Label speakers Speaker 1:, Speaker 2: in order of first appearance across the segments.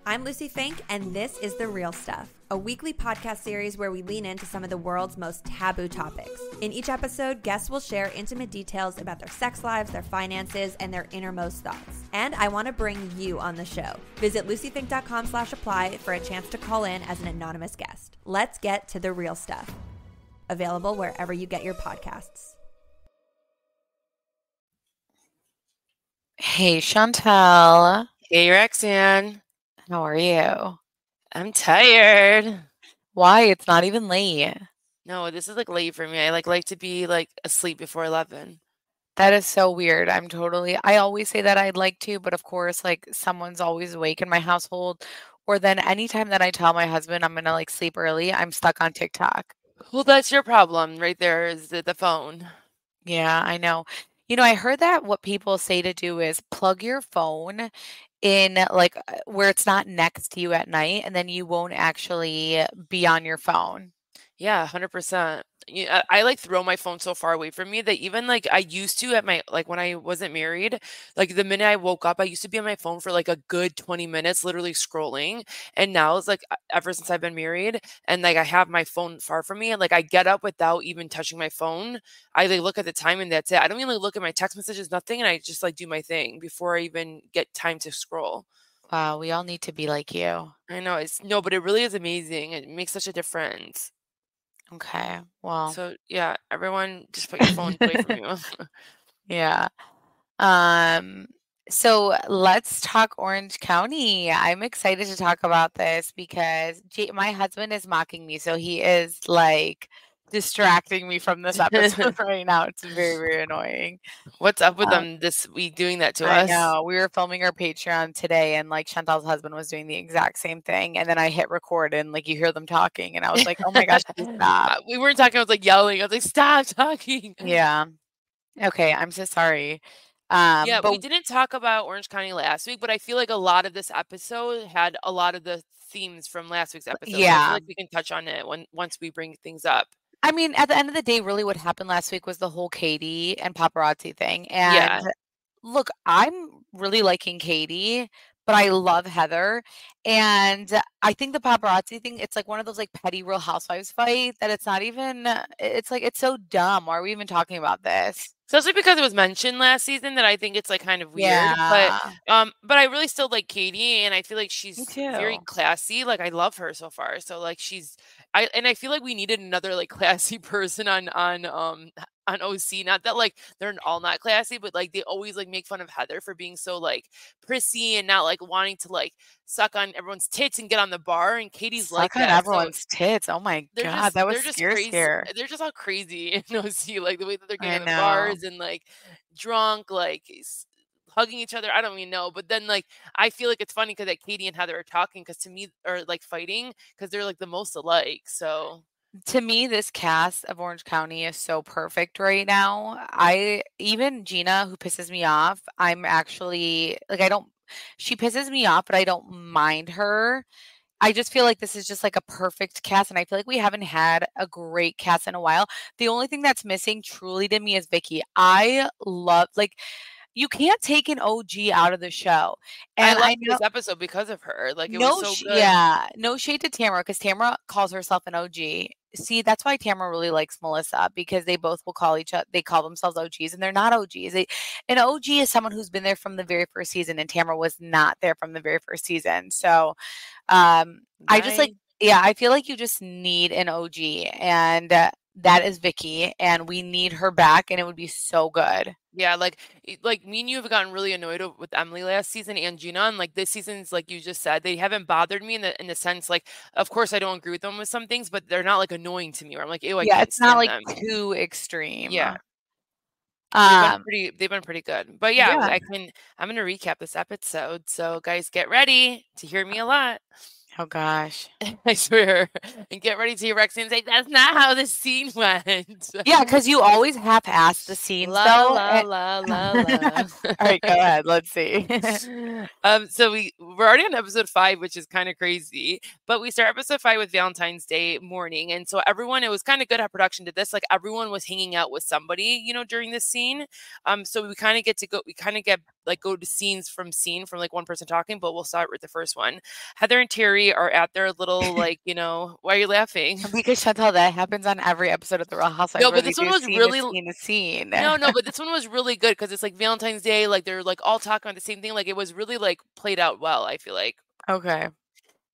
Speaker 1: I'm Lucy Fink, and this is The Real Stuff, a weekly podcast series where we lean into some of the world's most taboo topics. In each episode, guests will share intimate details about their sex lives, their finances, and their innermost thoughts. And I want to bring you on the show. Visit lucyfink.com/apply for a chance to call in as an anonymous guest. Let's get to The Real Stuff. Available wherever you get your podcasts.
Speaker 2: Hey, Chantel.
Speaker 3: Hey, Roxanne.
Speaker 2: How are you?
Speaker 3: I'm tired.
Speaker 2: Why? It's not even late.
Speaker 3: No, this is like late for me. I like to be like asleep before 11.
Speaker 2: That is so weird. I always say that I'd like to, but of course, like someone's always awake in my household. Or then anytime that I tell my husband I'm gonna like sleep early, I'm stuck on TikTok.
Speaker 3: Well, that's your problem right there is the phone.
Speaker 2: Yeah, I know. You know, I heard that what people say to do is plug your phone in like where it's not next to you at night, and then you won't actually be on your phone.
Speaker 3: Yeah, 100%. I like throw my phone so far away from me that even like I used to at my like when I wasn't married, like the minute I woke up, I used to be on my phone for like a good 20 minutes, literally scrolling. And now it's like ever since I've been married and like I have my phone far from me, and like I get up without even touching my phone. I like look at the time and that's it. I don't even like look at my text messages, nothing, and I just like do my thing before I even get time to scroll.
Speaker 2: Wow, we all need to be like you.
Speaker 3: I know but it really is amazing. It makes such a difference.
Speaker 2: Okay, well.
Speaker 3: So yeah, everyone just put your phone away from you.
Speaker 2: Yeah. So let's talk Orange County. I'm excited to talk about this because my husband is mocking me. So he is like distracting me from this episode right now. It's very, very annoying.
Speaker 3: What's up with them this week doing that to
Speaker 2: I
Speaker 3: us?
Speaker 2: know. We were filming our Patreon today and like Chantal's husband was doing the exact same thing. And then I hit record and like you hear them talking and I was like, oh my gosh, stop.
Speaker 3: We weren't talking. I was like yelling. I was like, stop talking.
Speaker 2: Yeah. Okay. I'm so sorry.
Speaker 3: Yeah,
Speaker 2: but
Speaker 3: we didn't talk about Orange County last week, but I feel like a lot of this episode had a lot of the themes from last week's episode.
Speaker 2: Yeah.
Speaker 3: So I feel like we can touch on it once we bring things up.
Speaker 2: I mean, at the end of the day, really what happened last week was the whole Katie and paparazzi thing. And
Speaker 3: Yeah.
Speaker 2: Look, I'm really liking Katie, but I love Heather. And I think the paparazzi thing, it's like one of those like petty Real Housewives fight that it's not even, it's like, it's so dumb. Why are we even talking about this?
Speaker 3: Especially because it was mentioned last season that I think it's like kind of weird.
Speaker 2: Yeah.
Speaker 3: But I really still like Katie and I feel like she's
Speaker 2: Me too.
Speaker 3: very classy. Like I love her so far. So like I feel like we needed another like classy person on OC. Not that like they're all not classy, but like they always like make fun of Heather for being so like prissy and not like wanting to like suck on everyone's tits and get on the bar. And Katie's
Speaker 2: Suck
Speaker 3: like
Speaker 2: on
Speaker 3: that.
Speaker 2: everyone's tits. Oh my God, that was
Speaker 3: crazy.
Speaker 2: scare.
Speaker 3: They're just all crazy in OC, like the way that they're
Speaker 2: I
Speaker 3: getting on the
Speaker 2: know.
Speaker 3: bars and like drunk, like hugging each other. I don't even know. But then like I feel like it's funny because like Katie and Heather are talking because to me are like fighting because they're like the most alike. So
Speaker 2: to me, this cast of Orange County is so perfect right now. Even Gina, who pisses me off, I'm actually like, she pisses me off, but I don't mind her. I just feel like this is just like a perfect cast. And I feel like we haven't had a great cast in a while. The only thing that's missing truly to me is Vicki. I love, like, you can't take an OG out of the show. And
Speaker 3: I love this episode because of her. Like it was so good.
Speaker 2: Yeah, no shade to Tamra because Tamra calls herself an OG. See, that's why Tamra really likes Melissa because they both will call themselves OGs and they're not OGs. An OG is someone who's been there from the very first season and Tamra was not there from the very first season. So I just like, yeah, I feel like you just need an OG and that is Vicki and we need her back and it would be so good.
Speaker 3: Yeah, like me and you have gotten really annoyed with Emily last season and Gina, and like this season's like you just said, they haven't bothered me in the sense like, of course I don't agree with them with some things, but they're not like annoying to me. Where I'm like, ew, I can't
Speaker 2: it's not like
Speaker 3: them.
Speaker 2: too extreme.
Speaker 3: Yeah, they've been pretty good. But yeah, I'm gonna recap this episode. So guys, get ready to hear me a lot.
Speaker 2: Oh gosh.
Speaker 3: I swear. And get ready to hear Roxanne say, that's not how the scene went.
Speaker 2: Yeah, because you always half-ass the scenes
Speaker 3: la,
Speaker 2: though.
Speaker 3: La, la, la, la.
Speaker 2: All right, go ahead. Let's see.
Speaker 3: So we're already on episode 5, which is kind of crazy. But we start episode 5 with Valentine's Day morning. And so it was kind of good how production did this. Like everyone was hanging out with somebody, during this scene. So we kind of get like go to scenes from like one person talking, but we'll start with the first one. Heather and Terry are at their little like, why are you laughing?
Speaker 2: Because Chantal, that happens on every episode of The Real Housewives.
Speaker 3: No,
Speaker 2: where
Speaker 3: but
Speaker 2: they
Speaker 3: this one
Speaker 2: do
Speaker 3: was
Speaker 2: scene
Speaker 3: really
Speaker 2: to scene.
Speaker 3: No, but this one was really good because it's like Valentine's Day, like they're like all talking about the same thing. Like it was really like played out well, I feel like.
Speaker 2: Okay.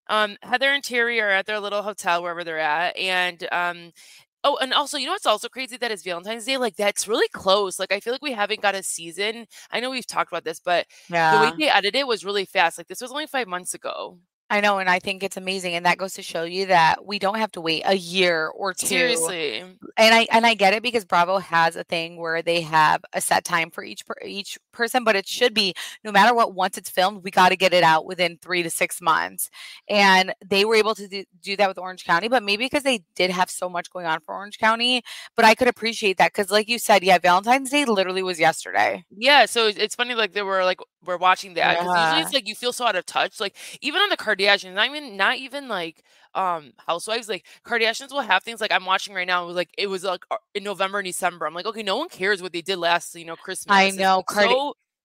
Speaker 3: Heather and Terry are at their little hotel wherever they're at, and oh, and also, what's also crazy that it's Valentine's Day? Like that's really close. Like I feel like we haven't got a season. I know we've talked about this, but the way they edited it was really fast. Like this was only 5 months ago.
Speaker 2: I know, and I think it's amazing, and that goes to show you that we don't have to wait a year or 2.
Speaker 3: Seriously.
Speaker 2: And I get it because Bravo has a thing where they have a set time for each person, but it should be no matter what. Once it's filmed, we got to get it out within 3 to 6 months, and they were able to do that with Orange County, but maybe because they did have so much going on for Orange County. But I could appreciate that because, like you said, yeah, Valentine's Day literally was yesterday.
Speaker 3: Yeah, so it's funny, like we're watching that because usually it's like you feel so out of touch. Like even on the Kardashians, not even like Housewives, like Kardashians will have things like I'm watching right now. It was like in November and December. I'm like, okay, no one cares what they did last, Christmas.
Speaker 2: I know,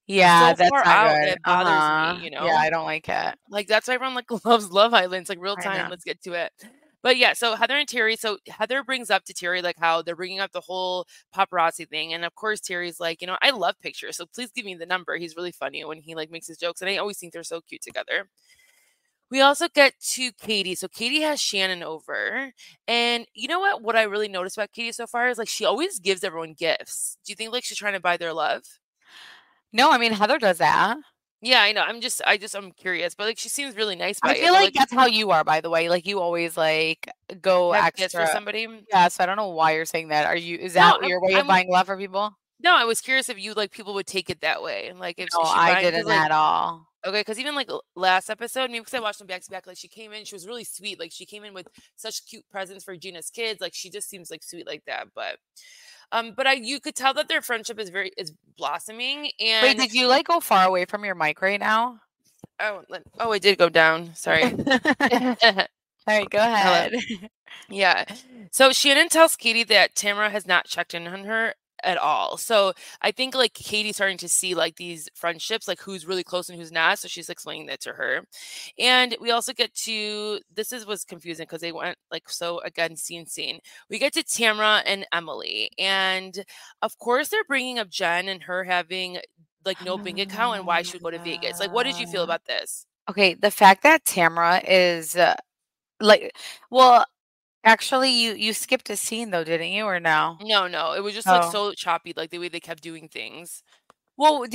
Speaker 3: yeah,
Speaker 2: so that's
Speaker 3: far
Speaker 2: not
Speaker 3: out,
Speaker 2: good.
Speaker 3: it bothers me.
Speaker 2: Yeah, I don't like it.
Speaker 3: Like that's why everyone like loves Love Island. It's like real time. Let's get to it. But yeah, so Heather and Terry. So Heather brings up to Terry like how they're bringing up the whole paparazzi thing, and of course Terry's like, I love pictures, so please give me the number. He's really funny when he like makes his jokes, and I always think they're so cute together. We also get to Katie. So Katie has Shannon over, and you know what? What I really noticed about Katie so far is like she always gives everyone gifts. Do you think like she's trying to buy their love?
Speaker 2: No, I mean Heather does that.
Speaker 3: Yeah, I know. I'm curious, but like she seems really nice.
Speaker 2: I feel like that's how you are, by the way. Like you always like go extra
Speaker 3: for somebody.
Speaker 2: Yeah, so I don't know why you're saying that. Is that your way of buying love for people?
Speaker 3: No, I was curious if you like people would take it that way. Like if
Speaker 2: I didn't at all.
Speaker 3: Okay, because even like last episode, maybe because I watched them back to back, like she came in, she was really sweet. Like she came in with such cute presents for Gina's kids. Like she just seems like sweet like that. But you could tell that their friendship is blossoming. And
Speaker 2: wait, did you like go far away from your mic right now?
Speaker 3: Oh, it did go down. Sorry.
Speaker 2: All right, go ahead.
Speaker 3: Yeah. So Shannon tells Katie that Tamra has not checked in on her at all. So I think like Katie's starting to see like these friendships, like who's really close and who's not. So she's explaining that to her. And we also get to, was confusing because they went like, so again, scene. We get to Tamra and Emily. And of course they're bringing up Jen and her having like no bank account and why she would go to Vegas. Like, what did you feel about this?
Speaker 2: Okay. The fact that Tamra is actually, you skipped a scene though, didn't you, or no?
Speaker 3: No. It was just like so choppy, like the way they kept doing things.
Speaker 2: Well,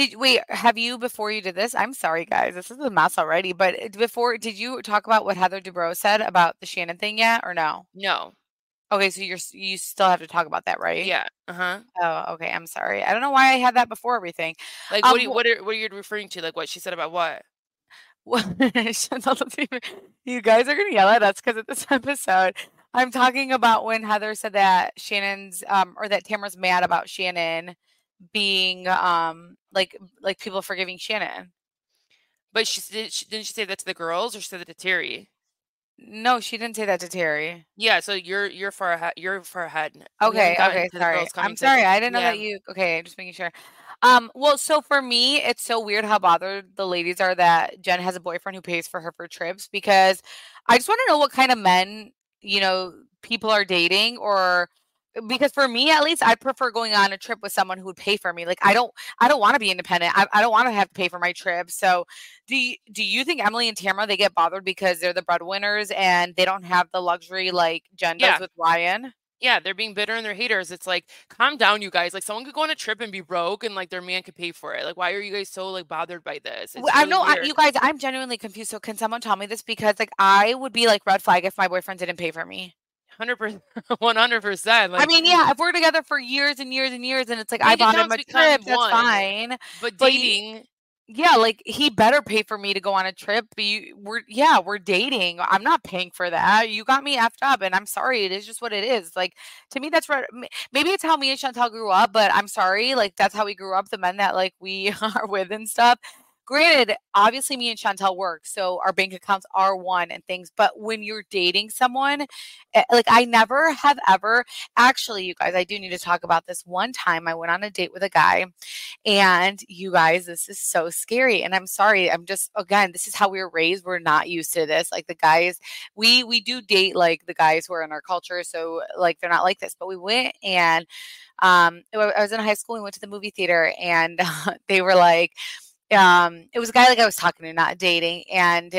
Speaker 2: have you, before you did this? I'm sorry, guys, this is a mess already. But before, did you talk about what Heather Dubrow said about the Shannon thing yet, or no?
Speaker 3: No.
Speaker 2: Okay, so you still have to talk about that, right?
Speaker 3: Yeah.
Speaker 2: Oh, okay. I'm sorry. I don't know why I had that before everything.
Speaker 3: Like, what are you referring to? Like, what she said about what?
Speaker 2: You guys are gonna yell at us because of this episode. I'm talking about when Heather said that Shannon's or that Tamra's mad about Shannon being like people forgiving Shannon.
Speaker 3: But didn't she say that to the girls or she said that to Terry?
Speaker 2: No, she didn't say that to Terry.
Speaker 3: Yeah, so you're far ahead.
Speaker 2: Okay, sorry. I'm sorry. I didn't know that you. Okay, just making sure. Well, so for me, it's so weird how bothered the ladies are that Jen has a boyfriend who pays for her for trips, because I just want to know what kind of men people are dating, or because for me at least, I'd prefer going on a trip with someone who would pay for me. Like I don't want to be independent. I don't want to have to pay for my trip. So do you think Emily and Tamra, they get bothered because they're the breadwinners and they don't have the luxury like Jen does with Ryan?
Speaker 3: Yeah, they're being bitter and they're haters. It's like, calm down, you guys. Like someone could go on a trip and be broke and like their man could pay for it. Like, why are you guys so like bothered by this?
Speaker 2: I know you guys, I'm genuinely confused. So can someone tell me this? Because like I would be like red flag if my boyfriend didn't pay for me.
Speaker 3: 100%, 100%.
Speaker 2: I mean, yeah, if we're together for years and years and years, and it's like I bought him a trip, that's fine.
Speaker 3: But dating,
Speaker 2: yeah, like he better pay for me to go on a trip. We're dating. I'm not paying for that. You got me effed up, and I'm sorry. It is just what it is. Like to me, that's right. Maybe it's how me and Chantal grew up, but I'm sorry. Like that's how we grew up. The men that like we are with and stuff. granted, obviously me and Chantel work, so our bank accounts are one and things, but when you're dating someone, like I never have ever, actually, you guys, I do need to talk about this. One time I went on a date with a guy, and you guys, this is so scary. And I'm sorry, I'm just, again, this is how we were raised. We're not used to this. Like the guys, we do date like the guys who are in our culture, so like they're not like this. But we went and I was in high school. We went to the movie theater, and they were like, it was a guy like I was talking to, not dating. And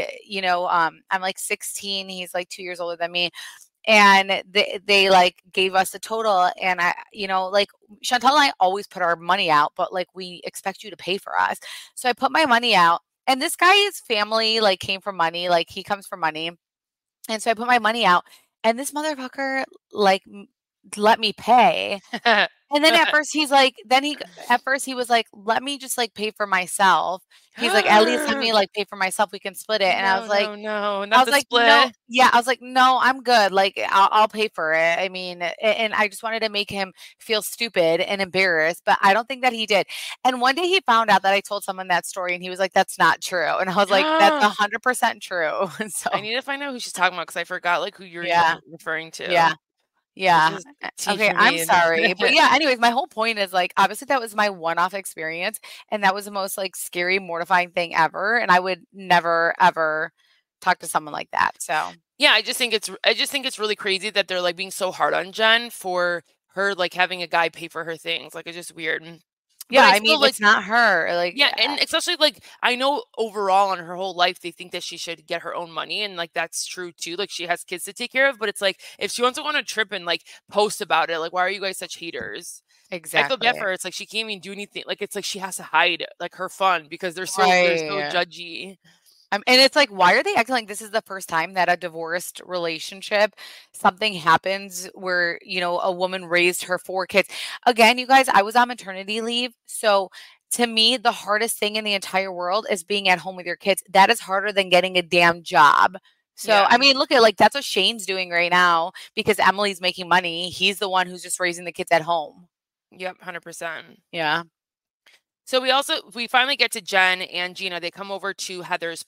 Speaker 2: I'm like 16. He's like 2 years older than me. And they like gave us a total, and like Chantal and I always put our money out, but like we expect you to pay for us. So I put my money out, and this guy's family like came from money, like he comes from money. And so I put my money out, and this motherfucker like let me pay. And then at first he was like, let me just like pay for myself. He's like, at least let me like pay for myself. We can split it. And I was like,
Speaker 3: no,
Speaker 2: I
Speaker 3: not
Speaker 2: was
Speaker 3: the
Speaker 2: like,
Speaker 3: split.
Speaker 2: no, yeah. I was like, no, I'm good. Like, I'll pay for it. I mean, and I just wanted to make him feel stupid and embarrassed, but I don't think that he did. And one day he found out that I told someone that story, and he was like, that's not true. And I was like, that's 100% true. So
Speaker 3: I need to find out who she's talking about, because I forgot like who you're
Speaker 2: Yeah.
Speaker 3: referring to.
Speaker 2: yeah. Yeah.
Speaker 3: This is tea
Speaker 2: Okay,
Speaker 3: for
Speaker 2: I'm
Speaker 3: me.
Speaker 2: sorry. But yeah, anyways, my whole point is like obviously that was my one-off experience, and that was the most like scary, mortifying thing ever, and I would never ever talk to someone like that. So
Speaker 3: Yeah, I just think it's really crazy that they're like being so hard on Jen for her like having a guy pay for her things. Like it's just weird.
Speaker 2: yeah,
Speaker 3: But
Speaker 2: I mean,
Speaker 3: like,
Speaker 2: it's not her. Like,
Speaker 3: yeah, and especially like I know overall in her whole life they think that she should get her own money, and like that's true too. Like she has kids to take care of, but it's like if she wants to go on a trip and like post about it, like why are you guys such haters? I feel bad
Speaker 2: exactly.
Speaker 3: for her. It's like she can't even do anything. Like it's like she has to hide like her fun because they're so
Speaker 2: Right.
Speaker 3: judgy.
Speaker 2: And it's like, why are they acting like this is the first time that a divorced relationship, something happens where, a woman raised her 4 kids? Again, you guys, I was on maternity leave. So to me, the hardest thing in the entire world is being at home with your kids. That is harder than getting a damn job. So,
Speaker 3: Yeah.
Speaker 2: I mean, look at like, that's what Shane's doing right now because Emily's making money. He's the one who's just raising the kids at home.
Speaker 3: Yep, 100%.
Speaker 2: Yeah.
Speaker 3: So we finally get to Jen and Gina. They come over to Heather's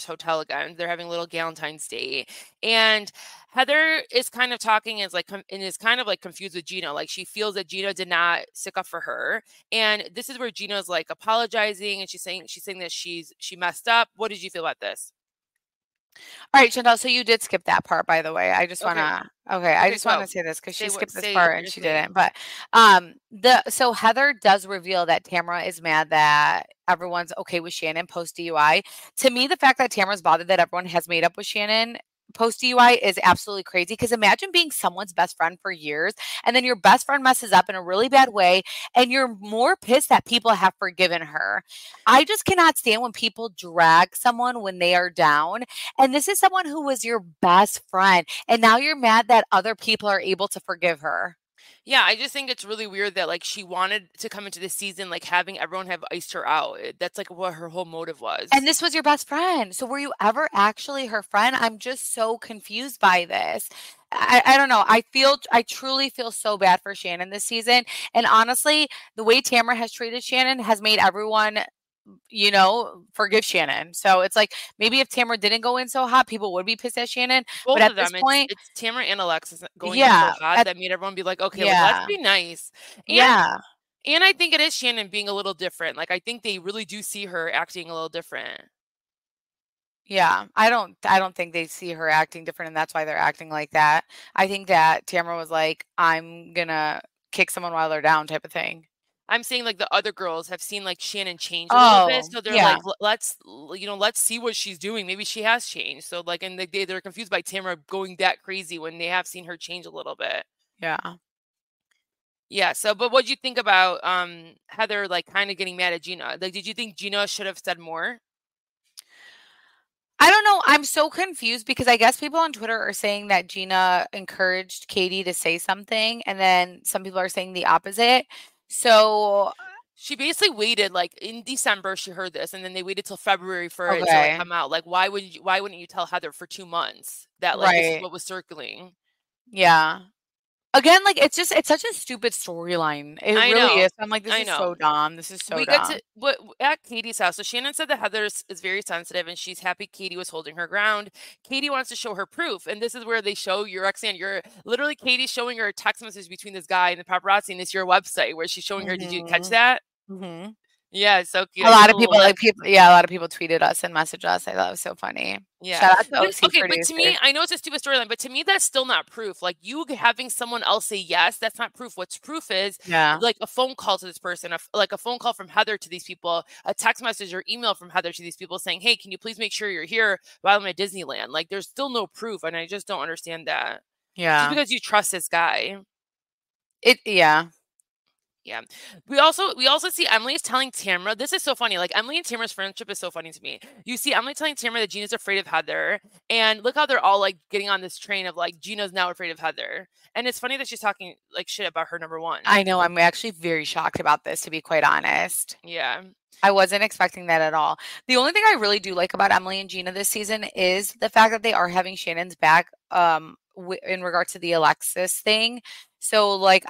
Speaker 3: hotel again. They're having a little Galentine's Day, and Heather is kind of talking and is kind of like confused with Gina. Like she feels that Gina did not stick up for her, and this is where Gina's like apologizing, and she's saying that she messed up. What did you feel about this?
Speaker 2: All right, Chantal, so you did skip that part, by the way. I just
Speaker 3: Okay.
Speaker 2: wanna I just wanna
Speaker 3: go.
Speaker 2: say this because
Speaker 3: Say
Speaker 2: she
Speaker 3: what-
Speaker 2: skipped this
Speaker 3: say
Speaker 2: part
Speaker 3: what
Speaker 2: and
Speaker 3: you're
Speaker 2: she
Speaker 3: saying.
Speaker 2: didn't. But so Heather does reveal that Tamra is mad that everyone's okay with Shannon post DUI. To me, the fact that Tamra's bothered that everyone has made up with Shannon post DUI is absolutely crazy. Because imagine being someone's best friend for years, and then your best friend messes up in a really bad way, and you're more pissed that people have forgiven her. I just cannot stand when people drag someone when they are down. And this is someone who was your best friend. And now you're mad that other people are able to forgive her.
Speaker 3: Yeah, I just think it's really weird that like she wanted to come into the season like having everyone have iced her out. That's like what her whole motive was.
Speaker 2: And this was your best friend. So were you ever actually her friend? I'm just so confused by this. I don't know. I truly feel so bad for Shannon this season. And honestly, the way Tamra has treated Shannon has made everyone forgive Shannon. So it's like maybe if Tamra didn't go in so hot, people would be pissed at Shannon.
Speaker 3: Both
Speaker 2: But at
Speaker 3: of
Speaker 2: this
Speaker 3: them,
Speaker 2: point,
Speaker 3: it's Tamra and Alexis going in
Speaker 2: yeah,
Speaker 3: so hot that made everyone be like, okay, like let's
Speaker 2: yeah,
Speaker 3: be nice. And
Speaker 2: yeah.
Speaker 3: and I think it is Shannon being a little different. Like I think they really do see her acting a little different.
Speaker 2: Yeah, I don't think they see her acting different, and that's why they're acting like that. I think that Tamara was like, "I'm gonna kick someone while they're down," type of thing.
Speaker 3: I'm saying like the other girls have seen like Shannon change a little bit,
Speaker 2: Oh,
Speaker 3: so they're
Speaker 2: yeah,
Speaker 3: like, let's see what she's doing. Maybe she has changed. So like, and they're confused by Tamara going that crazy when they have seen her change a little bit.
Speaker 2: yeah.
Speaker 3: Yeah. So, but what do you think about Heather like kind of getting mad at Gina? Like, did you think Gina should have said more?
Speaker 2: I don't know. I'm so confused because I guess people on Twitter are saying that Gina encouraged Katie to say something, and then some people are saying the opposite. So,
Speaker 3: She basically waited like in December. She heard this, and then they waited till February for it to like
Speaker 2: okay,
Speaker 3: come out. Like, why wouldn't you tell Heather for 2 months that like this is
Speaker 2: right,
Speaker 3: what was circling?
Speaker 2: yeah. Again, like, it's such a stupid storyline. It
Speaker 3: I
Speaker 2: really
Speaker 3: know.
Speaker 2: is. I'm like, this
Speaker 3: I
Speaker 2: is
Speaker 3: know.
Speaker 2: so dumb. This is so
Speaker 3: We
Speaker 2: dumb.
Speaker 3: got to what at Katie's house. So Shannon said that Heather is very sensitive and she's happy Katie was holding her ground. Katie wants to show her proof. And this is where they show your Roxanne. You're literally Katie showing her a text message between this guy and the paparazzi, and it's your website where she's showing her. Did you catch that?
Speaker 2: Mm-hmm.
Speaker 3: Yeah, it's so cute.
Speaker 2: A lot of people, a lot of people tweeted us and messaged us. I thought it was so funny.
Speaker 3: Yeah.
Speaker 2: Shout out to
Speaker 3: But,
Speaker 2: OC
Speaker 3: okay, but
Speaker 2: producer.
Speaker 3: to me, I know it's a stupid storyline, but to me, that's still not proof. Like, you having someone else say yes, that's not proof. What's proof is like a phone call to this person, like a phone call from Heather to these people, a text message or email from Heather to these people saying, hey, can you please make sure you're here while I'm at Disneyland? Like, there's still no proof, and I just don't understand that.
Speaker 2: Yeah.
Speaker 3: Just because you trust this guy.
Speaker 2: Yeah.
Speaker 3: Yeah. We also see Emily is telling Tamra, this is so funny. Like, Emily and Tamra's friendship is so funny to me. You see Emily telling Tamra that Gina's afraid of Heather. And look how they're all like getting on this train of like Gina's now afraid of Heather. And it's funny that she's talking like shit about her number one.
Speaker 2: I know. I'm actually very shocked about this, to be quite honest.
Speaker 3: Yeah.
Speaker 2: I wasn't expecting that at all. The only thing I really do like about Emily and Gina this season is the fact that they are having Shannon's back in regard to the Alexis thing. So, like,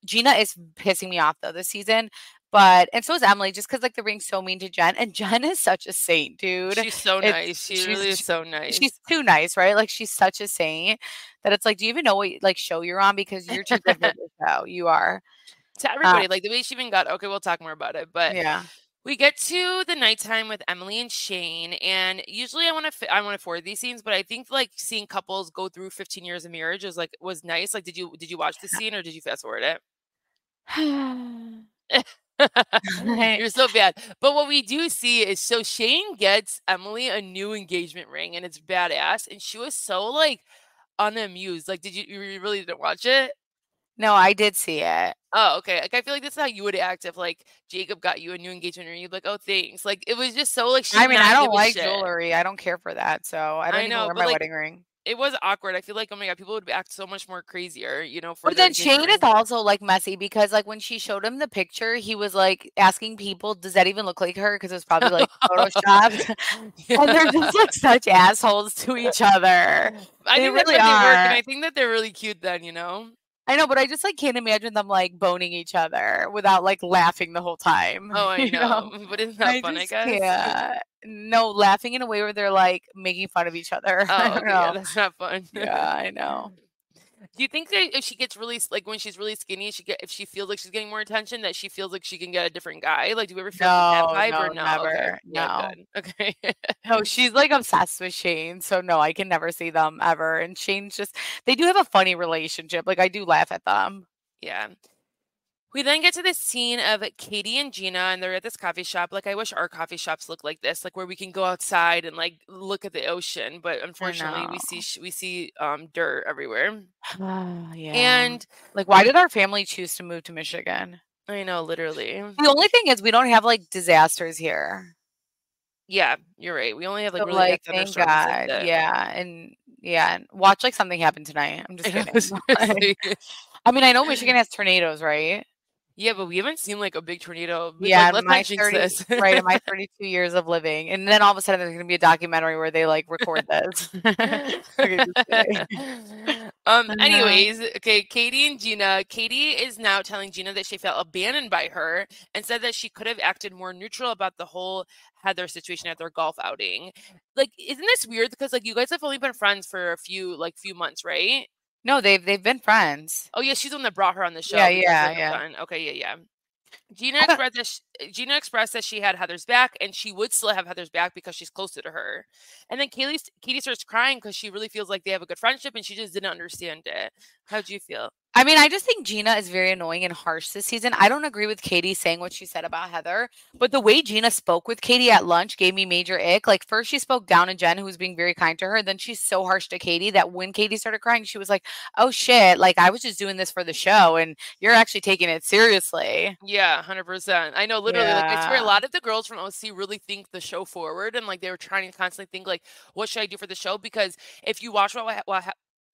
Speaker 2: Gina is pissing me off, though, this season. And so is Emily, just because, like, they're being so mean to Jen. And Jen is such a saint, dude.
Speaker 3: She's so nice. She really is so nice.
Speaker 2: She's too nice, right? Like, she's such a saint that it's like, do you even know what, like, show you're on? Because you're too good for the show. You are.
Speaker 3: To everybody, like, the way she even got, okay, we'll talk more about it. But
Speaker 2: yeah.
Speaker 3: We get to the nighttime with Emily and Shane, and usually I want to forward these scenes, but I think like seeing couples go through 15 years of marriage was nice. Like, did you watch the scene or did you fast forward it? You're so bad. But what we do see is so Shane gets Emily a new engagement ring, and it's badass, and she was so like unamused. Like, you really didn't watch it?
Speaker 2: No, I did see it.
Speaker 3: Oh, okay. Like, I feel like this is how you would act if like Jacob got you a new engagement ring. You'd be like, oh, thanks. Like, it was just so like.
Speaker 2: I mean, I don't like jewelry. I don't care for that, so I don't even wear my wedding ring.
Speaker 3: It was awkward. I feel like, oh my god, people would act so much more crazier,
Speaker 2: But then Shane is also like messy because like when she showed him the picture, he was like asking people, "Does that even look like her?" Because it was probably like photoshopped, and they're just like such assholes to each other.
Speaker 3: I think really that's how they work, and I think that they're really cute. Then
Speaker 2: I know, but I just like can't imagine them like boning each other without like laughing the whole time.
Speaker 3: Oh, I know. But isn't that fun? I guess.
Speaker 2: Yeah. No, laughing in a way where they're like making fun of each other.
Speaker 3: Oh, okay, yeah, that's not fun.
Speaker 2: Yeah, I know.
Speaker 3: Do you think that if she gets really like when she's really skinny, if she feels like she's getting more attention, that she feels like she can get a different guy? Like, do you ever feel that vibe or no?
Speaker 2: Never.
Speaker 3: Okay.
Speaker 2: No.
Speaker 3: Yeah, okay.
Speaker 2: No, she's like obsessed with Shane, so no, I can never see them ever. And Shane's they do have a funny relationship. Like, I do laugh at them.
Speaker 3: Yeah. We then get to this scene of Katie and Gina, and they're at this coffee shop. Like, I wish our coffee shops look like this, like where we can go outside and like look at the ocean. But unfortunately, we see dirt everywhere.
Speaker 2: Yeah.
Speaker 3: And
Speaker 2: like, why did our family choose to move to Michigan?
Speaker 3: I know, literally.
Speaker 2: The only thing is we don't have like disasters here.
Speaker 3: Yeah, you're right. We only have like
Speaker 2: so,
Speaker 3: really
Speaker 2: like,
Speaker 3: thank
Speaker 2: God. Like yeah, and watch like something happen tonight. I'm just kidding. I mean, I know Michigan has tornadoes, right?
Speaker 3: Yeah, but we haven't seen like a big tornado.
Speaker 2: Yeah,
Speaker 3: like, let's not jinx this.
Speaker 2: Right, in my 32 years of living. And then all of a sudden there's going to be a documentary where they like record this.
Speaker 3: Anyways, okay, Katie and Gina. Katie is now telling Gina that she felt abandoned by her and said that she could have acted more neutral about the whole Heather situation at their golf outing. Like, isn't this weird? Because like you guys have only been friends for a few months, right?
Speaker 2: No, they've been friends.
Speaker 3: Oh yeah, she's the one that brought her on the show.
Speaker 2: Yeah.
Speaker 3: Okay, yeah. Gina expressed that she had Heather's back, and she would still have Heather's back because she's closer to her. And then Katie starts crying because she really feels like they have a good friendship, and she just didn't understand it. How'd you feel?
Speaker 2: I mean, I just think Gina is very annoying and harsh this season. I don't agree with Katie saying what she said about Heather, but the way Gina spoke with Katie at lunch gave me major ick. Like, first she spoke down to Jen, who was being very kind to her. Then she's so harsh to Katie that when Katie started crying, she was like, oh shit, like I was just doing this for the show and you're actually taking it seriously.
Speaker 3: Yeah, 100%. I know, literally, like I swear a lot of the girls from OC really think the show forward, and like they were trying to constantly think like, what should I do for the show? Because if you watch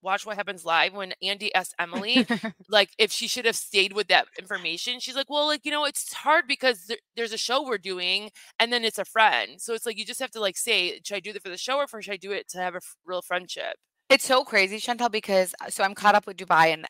Speaker 3: Watch What Happens Live, when Andy asked Emily, like, if she should have stayed with that information, she's like, well, like, it's hard because there's a show we're doing and then it's a friend. So it's like, you just have to like say, should I do that for the show or should I do it to have a real friendship?
Speaker 2: It's so crazy, Chantel, because so I'm caught up with Dubai and,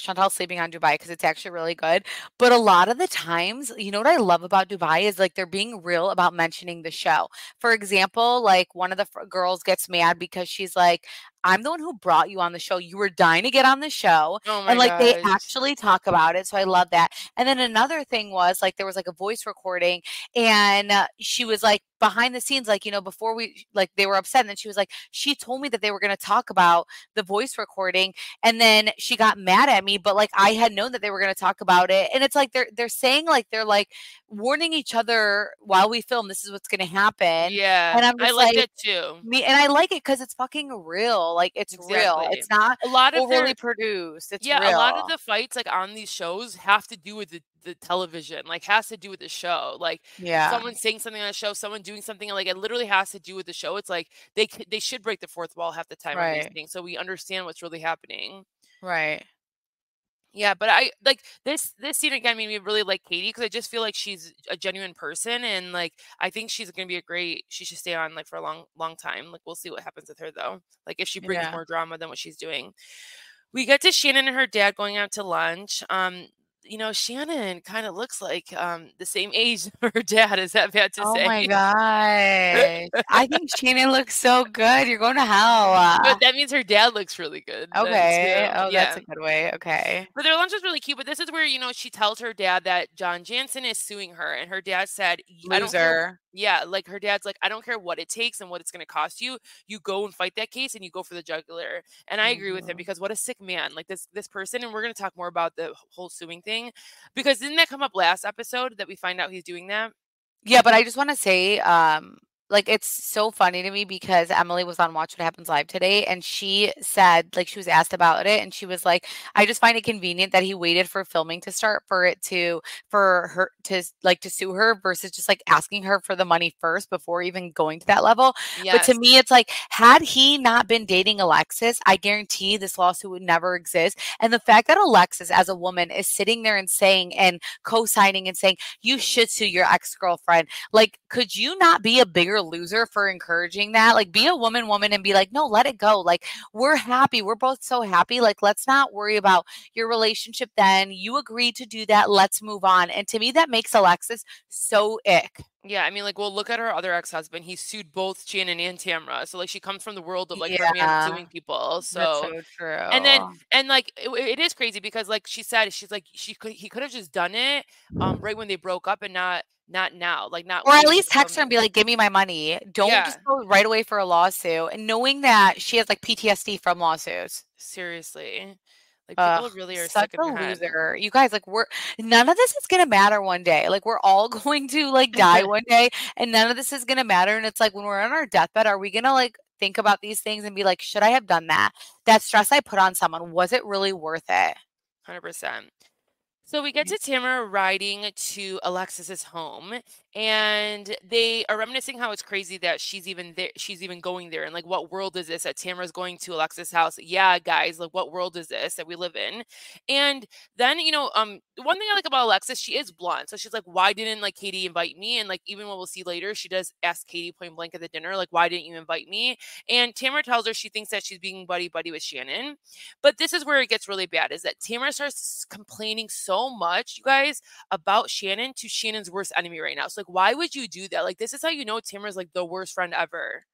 Speaker 2: Chantel's sleeping on Dubai because it's actually really good. But a lot of the times, you know what I love about Dubai is like they're being real about mentioning the show. For example, like one of the girls gets mad because she's like, I'm the one who brought you on the show. You were dying to get on the show.
Speaker 3: Oh
Speaker 2: And
Speaker 3: my
Speaker 2: like they
Speaker 3: gosh.
Speaker 2: actually talk about it. So I love that. And then another thing was like there was like a voice recording and she was like behind the scenes, like, before we like they were upset. And then she was like, she told me that they were going to talk about the voice recording. And then she got mad at me, but like I had known that they were going to talk about it. And it's like they're saying like they're like warning each other while we film, this is what's going to happen.
Speaker 3: Yeah,
Speaker 2: And I'm
Speaker 3: I
Speaker 2: just
Speaker 3: like
Speaker 2: like,
Speaker 3: that too.
Speaker 2: and I like it because it's fucking real. Like it's real.
Speaker 3: Exactly.
Speaker 2: It's not
Speaker 3: A lot of
Speaker 2: overly
Speaker 3: their
Speaker 2: produced. It's
Speaker 3: Yeah, a lot of
Speaker 2: real.
Speaker 3: the fights, like, on these shows have to do with the television, like, has to do with the show, like,
Speaker 2: Yeah.
Speaker 3: someone saying something on a show, someone doing something, like, it literally has to do with the show. It's like they should break the fourth wall half the time on these
Speaker 2: Right.
Speaker 3: things, so we understand what's really happening.
Speaker 2: Right.
Speaker 3: Yeah, but I like this scene again made me really like Katie because I just feel like she's a genuine person and like I think she's gonna be she should stay on like for a long time. Like we'll see what happens with her though. Like if she brings
Speaker 2: Yeah.
Speaker 3: more drama than what she's doing. We get to Shannon and her dad going out to lunch. Shannon kind of looks like the same age her dad. Is that bad to
Speaker 2: Oh
Speaker 3: say?
Speaker 2: my gosh. I think Shannon looks so good. You're going to hell.
Speaker 3: But that means her dad looks really good then
Speaker 2: Okay.
Speaker 3: too.
Speaker 2: Oh, that's
Speaker 3: Yeah.
Speaker 2: a good way. Okay.
Speaker 3: But their lunch was really cute. But this is where, she tells her dad that John Jansen is suing her. And her dad said, I don't care.
Speaker 2: Loser.
Speaker 3: Yeah. Like her dad's like, I don't care what it takes and what it's going to cost you. You go and fight that case and you go for the jugular. And I agree with him
Speaker 2: Mhm.
Speaker 3: because what a sick man. Like this person. And we're going to talk more about the whole suing thing because didn't that come up last episode that we find out he's doing that?
Speaker 2: Yeah, but I just want to say, like, it's so funny to me because Emily was on Watch What Happens Live today and she said, like, she was asked about it and she was like, I just find it convenient that he waited for filming to start for her to, like, to sue her versus just, like, asking her for the money first before even going to that level. But to
Speaker 3: Yes.
Speaker 2: me, it's like, had he not been dating Alexis, I guarantee this lawsuit would never exist. And the fact that Alexis, as a woman, is sitting there and saying and co-signing and saying, you should sue your ex-girlfriend. Like, could you not be a bigger loser for encouraging that? Like, be a woman and be like, no, let it go. Like, we're happy. We're both so happy. Like, let's not worry about your relationship then. You agreed to do that. Let's move on. And to me, that makes Alexis so ick.
Speaker 3: Yeah, I mean, like, well, look at her other ex-husband. He sued both Shannon and Tamra. So, like, she comes from the world of, like, her man
Speaker 2: Yeah,
Speaker 3: suing people.
Speaker 2: that's
Speaker 3: So,
Speaker 2: so
Speaker 3: and
Speaker 2: true.
Speaker 3: like, it is crazy because, like, she said, she's like, he could have just done it, right when they broke up and not now, like, not
Speaker 2: Or at
Speaker 3: waiting
Speaker 2: least
Speaker 3: for
Speaker 2: text her and be
Speaker 3: filming.
Speaker 2: like, give me my money. Don't
Speaker 3: Yeah,
Speaker 2: just go right away for a lawsuit. And knowing that she has like PTSD from lawsuits.
Speaker 3: seriously. Like,
Speaker 2: Ugh,
Speaker 3: people really are
Speaker 2: such
Speaker 3: sick in
Speaker 2: a
Speaker 3: the head.
Speaker 2: loser. You guys, like, none of this is gonna matter one day. Like, we're all going to like die one day, and none of this is gonna matter. And it's like when we're on our deathbed, are we gonna like think about these things and be like, should I have done that? That stress I put on someone, was it really worth it?
Speaker 3: 100%. So we get to Tamara riding to Alexis's home, and they are reminiscing how it's crazy that she's even there. She's even going there, and like, what world is this that Tamara's going to Alexis' house? Yeah, guys, like, what world is this that we live in? And then, one thing I like about Alexis, she is blunt. So she's like, why didn't like Katie invite me? And like, even what we'll see later, she does ask Katie point blank at the dinner, like, why didn't you invite me? And Tamara tells her she thinks that she's being buddy buddy with Shannon. But this is where it gets really bad is that Tamara starts complaining so much, you guys, about Shannon to Shannon's worst enemy right now. So, like, why would you do that? Like, this is how you know Tamara's like the worst friend ever.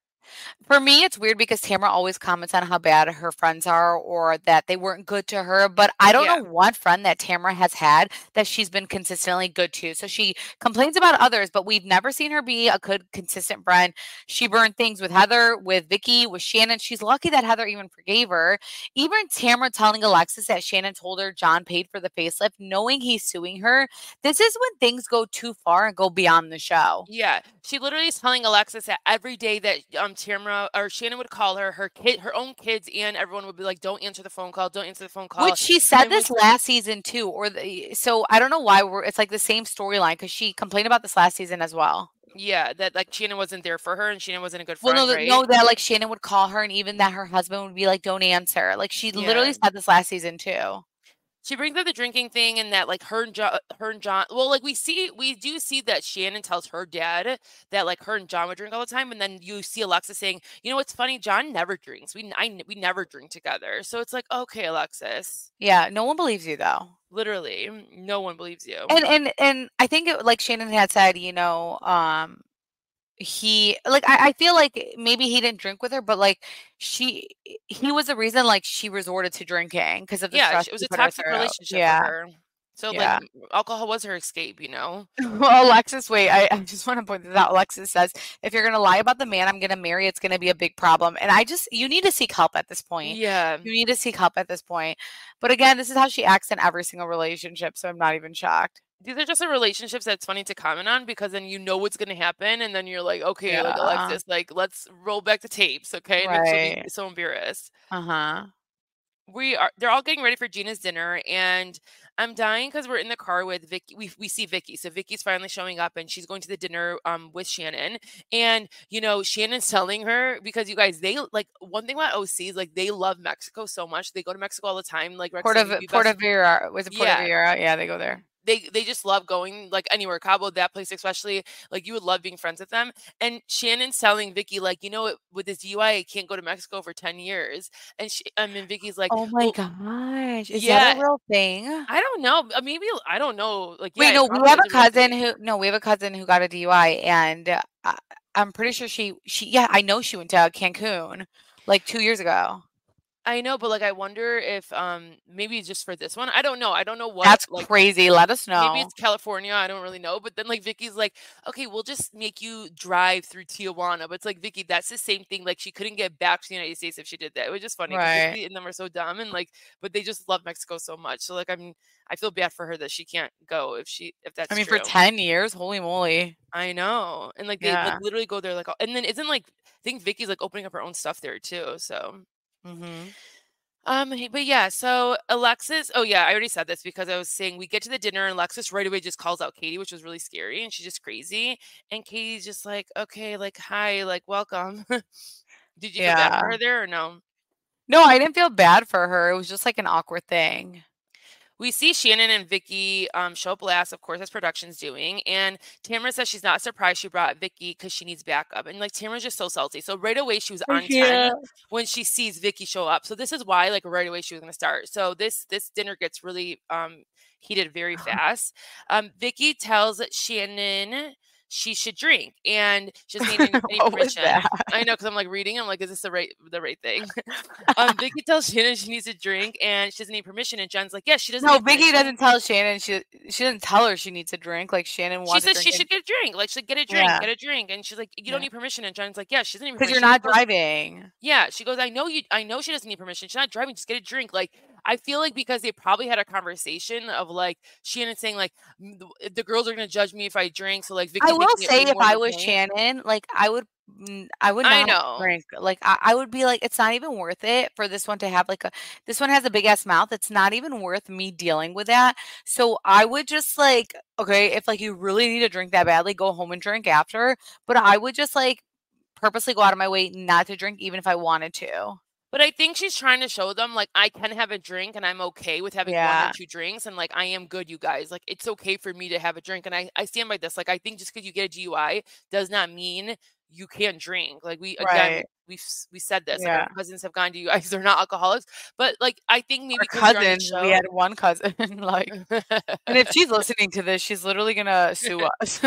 Speaker 2: For me, it's weird because Tamara always comments on how bad her friends are or that they weren't good to her. But I don't
Speaker 3: Yeah.
Speaker 2: know one friend that Tamara has had that she's been consistently good to. So she complains about others, but we've never seen her be a good, consistent friend. She burned things with Heather, with Vicky, with Shannon. She's lucky that Heather even forgave her. Even Tamara telling Alexis that Shannon told her John paid for the facelift, knowing he's suing her. This is when things go too far and go beyond the show.
Speaker 3: Yeah. She literally is telling Alexis that every day that Tamara or Shannon would call her, her own kids and everyone would be like, don't answer the phone call, don't answer the phone call.
Speaker 2: Which she said
Speaker 3: And
Speaker 2: this last season too, so I don't know why it's like the same storyline because she complained about this last season as well.
Speaker 3: yeah, that like Shannon wasn't there for her and Shannon wasn't a good
Speaker 2: Well,
Speaker 3: friend,
Speaker 2: no,
Speaker 3: right?
Speaker 2: that like Shannon would call her and even that her husband would be like, "Don't answer." Like she
Speaker 3: Yeah.
Speaker 2: literally said this last season too.
Speaker 3: She brings up the drinking thing and that like her and John, well, like we do see that Shannon tells her dad that like her and John would drink all the time, and then you see Alexis saying, you know what's funny, John never drinks. We never drink together. So it's like, okay, Alexis.
Speaker 2: Yeah, no one believes you though.
Speaker 3: Literally, no one believes you.
Speaker 2: And I think like Shannon had said, you know, he like I feel like maybe he didn't drink with her, but like he was the reason like she resorted to drinking because of the stress
Speaker 3: it was
Speaker 2: he
Speaker 3: a
Speaker 2: put her
Speaker 3: toxic
Speaker 2: through.
Speaker 3: relationship
Speaker 2: Yeah.
Speaker 3: for her. So
Speaker 2: Yeah.
Speaker 3: like alcohol was her escape, you know.
Speaker 2: Well, Alexis, wait, I just want to point this out. Alexis says, if you're gonna lie about the man I'm gonna marry, it's gonna be a big problem. And you need to seek help at this point.
Speaker 3: Yeah.
Speaker 2: You need to seek help at this point. But again, this is how she acts in every single relationship, so I'm not even shocked.
Speaker 3: These are just the relationships that's funny to comment on because then you know what's going to happen and then you're like, okay, like Alexis, like let's roll back the tapes, okay? And she'll be so embarrassed. They're all getting ready for Gina's dinner and I'm dying because we're in the car with Vicky. We see Vicky. So Vicky's finally showing up and she's going to the dinner with Shannon. And, you know, Shannon's telling her because you guys, they like one thing about OCs, like they love Mexico so much. They go to Mexico all the time. Like
Speaker 2: Porta Vera. Was it Porta Vera? Yeah, they go there.
Speaker 3: They just love going like anywhere, Cabo, that place especially. Like you would love being friends with them. And Shannon's telling Vicky like, you know, with this DUI, I can't go to Mexico for 10 years. And Vicky's like,
Speaker 2: oh my gosh, is that a real thing?
Speaker 3: I don't know. Maybe I don't know. Like,
Speaker 2: wait, no, we have a cousin who got a DUI, and I'm pretty sure she I know she went to Cancun like 2 years ago.
Speaker 3: I know, but like I wonder if maybe just for this one. I don't know. I don't know what.
Speaker 2: That's crazy. Let us know.
Speaker 3: Maybe it's California. I don't really know. But then like Vicky's like, okay, we'll just make you drive through Tijuana. But it's like, Vicky, that's the same thing. Like she couldn't get back to the United States if she did that. It was just funny because Vicky and them are so dumb and like, but they just love Mexico so much. So like I feel bad for her that she can't go if that's true.
Speaker 2: For 10 years, holy moly.
Speaker 3: I know. And like they like, literally go there like, and then isn't like I think Vicky's like opening up her own stuff there too. So but yeah, so Alexis, I already said this because I was saying we get to the dinner and Alexis right away just calls out Katie, which was really scary, and she's just crazy. And Katie's just like, okay, like, hi, like, welcome. Did you feel bad for her there or no?
Speaker 2: No, I didn't feel bad for her. It was just like an awkward thing.
Speaker 3: We see Shannon and Vicky show up last, of course, as production's doing. And Tamra says she's not surprised she brought Vicky because she needs backup. And like Tamra's just so salty. So right away she was on 10 when she sees Vicky show up. So this is why like right away she was going to start. So this dinner gets really heated very fast. Vicky tells Shannon she should drink and she doesn't need any permission. I know, because I'm like reading, I'm like, is this the right thing? Vicky tells Shannon she needs to drink and she doesn't need permission, and Jen's like, yeah, she doesn't.
Speaker 2: No, Vicky doesn't tell Shannon she doesn't tell her she needs a drink. Like Shannon wants.
Speaker 3: She says she should get a drink. Like she's like, get a drink, and she's like, you don't need permission, and Jen's like, yeah, she doesn't need permission
Speaker 2: because you're not driving.
Speaker 3: Yeah, she goes, I know she doesn't need permission. She's not driving. Just get a drink. Like I feel like because they probably had a conversation of like Shannon saying like the girls are gonna judge me if I drink. So like Vicky,
Speaker 2: I will say if I was Shannon, like I would not drink. Like I would be like, it's not even worth it for this one to have like this one has a big ass mouth. It's not even worth me dealing with that. So I would just like, okay, if like you really need to drink that badly, go home and drink after. But I would just like purposely go out of my way not to drink even if I wanted to.
Speaker 3: But I think she's trying to show them, like, I can have a drink and I'm okay with having 1 or 2 drinks. And, like, I am good, you guys. Like, it's okay for me to have a drink. And I stand by this. Like, I think just because you get a DUI does not mean you can't drink. Like, we said this. Like, our cousins have gone to DUIs. They're not alcoholics. But, like, I think maybe
Speaker 2: our cousins, we had one cousin. Like, and if she's listening to this, she's literally going to sue us.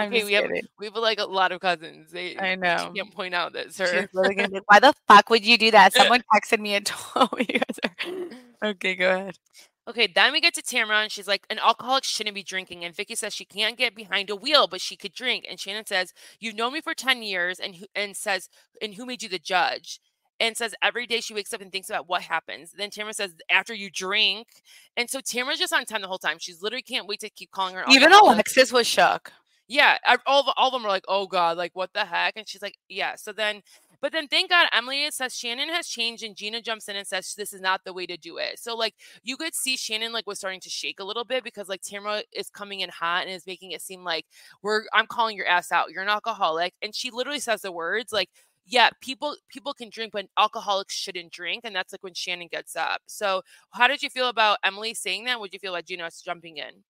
Speaker 3: Okay, we have like a lot of cousins.
Speaker 2: I know.
Speaker 3: She can't point out that, sir.
Speaker 2: She's really gonna be like, why the fuck would you do that? Someone texted me and told me you guys are. Okay, go ahead.
Speaker 3: Okay, then we get to Tamra and she's like, an alcoholic shouldn't be drinking. And Vicky says she can't get behind a wheel, but she could drink. And Shannon says, you've known me for 10 years and says, and who made you the judge? And says every day she wakes up and thinks about what happens. Then Tamra says, after you drink. And so Tamra's just on 10 the whole time. She's literally can't wait to keep calling her.
Speaker 2: Even Alexis was shook.
Speaker 3: Yeah, all of them were like, oh God, like what the heck? And she's like, yeah. But then thank God Emily says Shannon has changed and Gina jumps in and says this is not the way to do it. So like you could see Shannon like was starting to shake a little bit because like Tamra is coming in hot and is making it seem like I'm calling your ass out. You're an alcoholic. And she literally says the words like, yeah, people can drink, but alcoholics shouldn't drink. And that's like when Shannon gets up. So how did you feel about Emily saying that? What did you feel about Gina jumping in?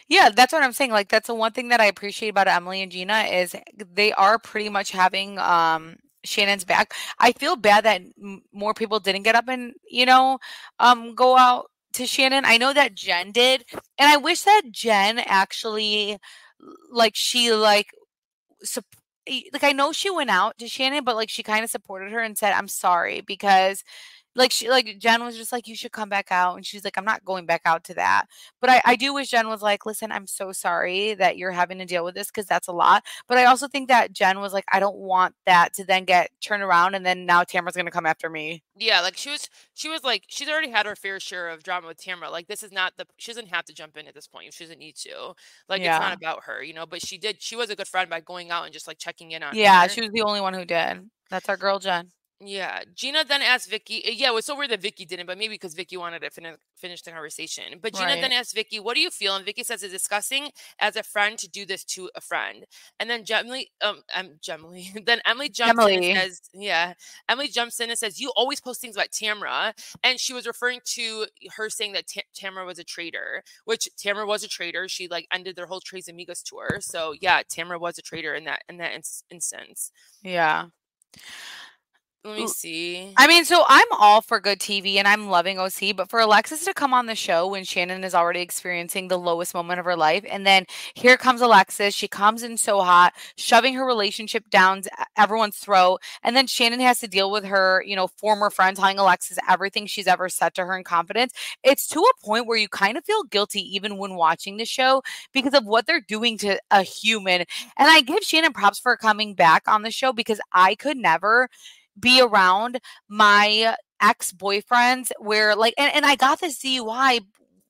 Speaker 2: Yeah, that's what I'm saying. Like, that's the one thing that I appreciate about Emily and Gina is they are pretty much having Shannon's back. I feel bad that more people didn't get up and, go out to Shannon. I know that Jen did, and I wish that Jen actually like she like like I know she went out to Shannon, but like she kind of supported her and said, "I'm sorry," because like Jen was just like, "You should come back out," and she's like, "I'm not going back out to that." But I do wish Jen was like, "Listen, I'm so sorry that you're having to deal with this because that's a lot." But I also think that Jen was like, "I don't want that to then get turned around and then now Tamara's gonna come after me."
Speaker 3: Yeah, like she was like, she's already had her fair share of drama with Tamra. Like this is not she doesn't have to jump in at this point. She doesn't need to. Like it's not
Speaker 2: Yeah.
Speaker 3: about her, but she was a good friend by going out and just like checking in on
Speaker 2: Yeah,
Speaker 3: her.
Speaker 2: she was the only one who did. That's our girl, Jen.
Speaker 3: Yeah, Gina then asked Vicky. Yeah, it was so weird that Vicky didn't, but maybe because Vicky wanted to finish the conversation. But Gina then
Speaker 2: Right.
Speaker 3: asked Vicky, "What do you feel?" And Vicky says, "It's disgusting as a friend to do this to a friend." And then then Emily jumps in and
Speaker 2: Emily.
Speaker 3: says, "Yeah." Emily jumps in and says, "You always post things about Tamra," and she was referring to her saying that Tamra was a traitor, which Tamra was a traitor. She like ended their whole Tres Amigas tour. So yeah, Tamra was a traitor in that instance.
Speaker 2: Yeah.
Speaker 3: Let me see.
Speaker 2: I mean, so I'm all for good TV and I'm loving OC, but for Alexis to come on the show when Shannon is already experiencing the lowest moment of her life, and then here comes Alexis, she comes in so hot, shoving her relationship down everyone's throat, and then Shannon has to deal with her, former friend telling Alexis everything she's ever said to her in confidence. It's to a point where you kind of feel guilty even when watching the show because of what they're doing to a human. And I give Shannon props for coming back on the show because I could never be around my ex-boyfriends where like and I got this DUI